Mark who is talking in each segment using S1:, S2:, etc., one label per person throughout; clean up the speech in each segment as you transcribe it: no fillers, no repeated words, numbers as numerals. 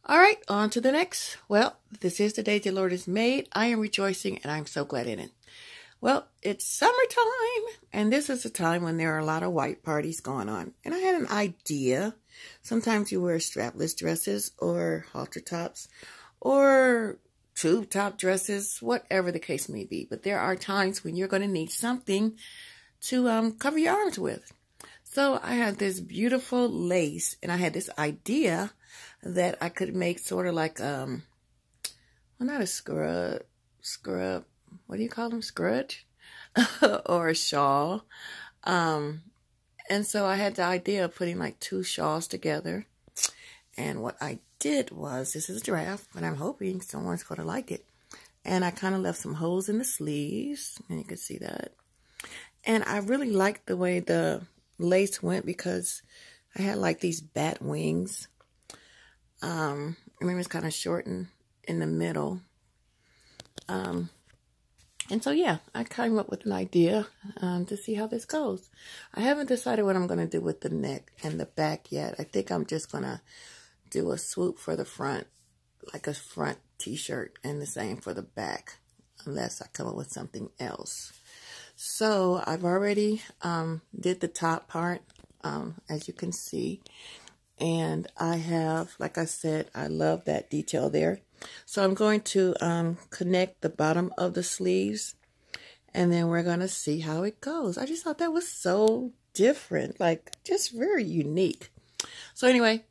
S1: All right, on to the next. Well, this is the day the Lord has made. I am rejoicing and I'm so glad in it. Well, it's summertime, and this is a time when there are a lot of white parties going on. And I had an idea. Sometimes you wear strapless dresses or halter tops or tube top dresses, whatever the case may be. But there are times when you're going to need something to cover your arms with. So I had this beautiful lace, and I had this idea that I could make sort of like, well, not a scrub, what do you call them? Scrudge? Or a shawl. And so I had the idea of putting like two shawls together. And what I did was, this is a draft, but I'm hoping someone's going to like it. And I kind of left some holes in the sleeves, and you can see that. And I really liked the way the lace went because I had like these bat wings. I mean, it's kind of shortened in the middle. And so, yeah, I came up with an idea to see how this goes. I haven't decided what I'm going to do with the neck and the back yet. I think I'm just going to do a swoop for the front, like a front t-shirt, and the same for the back, unless I come up with something else. So I've already did the top part, as you can see. And I have, like I said, I love that detail there. So I'm going to connect the bottom of the sleeves, and then we're going to see how it goes. I just thought that was so different, like just very unique. So anyway,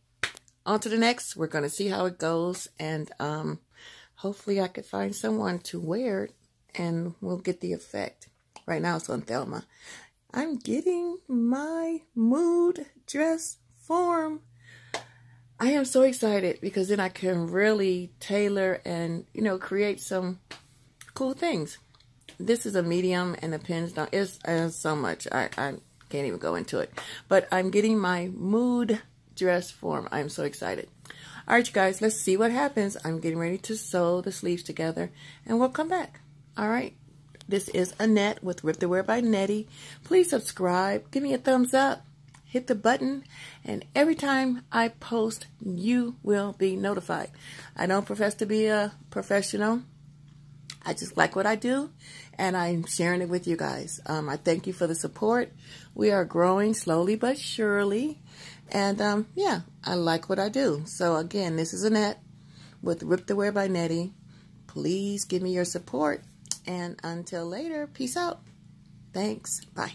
S1: on to the next. We're going to see how it goes, and hopefully I could find someone to wear it, and we'll get the effect. Right now it's on Thelma. I'm getting my mood dress form. I am so excited because then I can really tailor and, you know, create some cool things. This is a medium and the pins don't, it's so much. I can't even go into it. But I'm getting my mood dress form. I'm so excited. All right, you guys, let's see what happens. I'm getting ready to sew the sleeves together and we'll come back. All right. This is Annette with Rip the Wear by Nettie. Please subscribe. Give me a thumbs up. Hit the button, and every time I post, you will be notified. I don't profess to be a professional. I just like what I do, and I'm sharing it with you guys. I thank you for the support. We are growing slowly but surely, and yeah, I like what I do. So again, this is Annette with Rip the Wear by Nettie. Please give me your support, and until later, peace out. Thanks. Bye.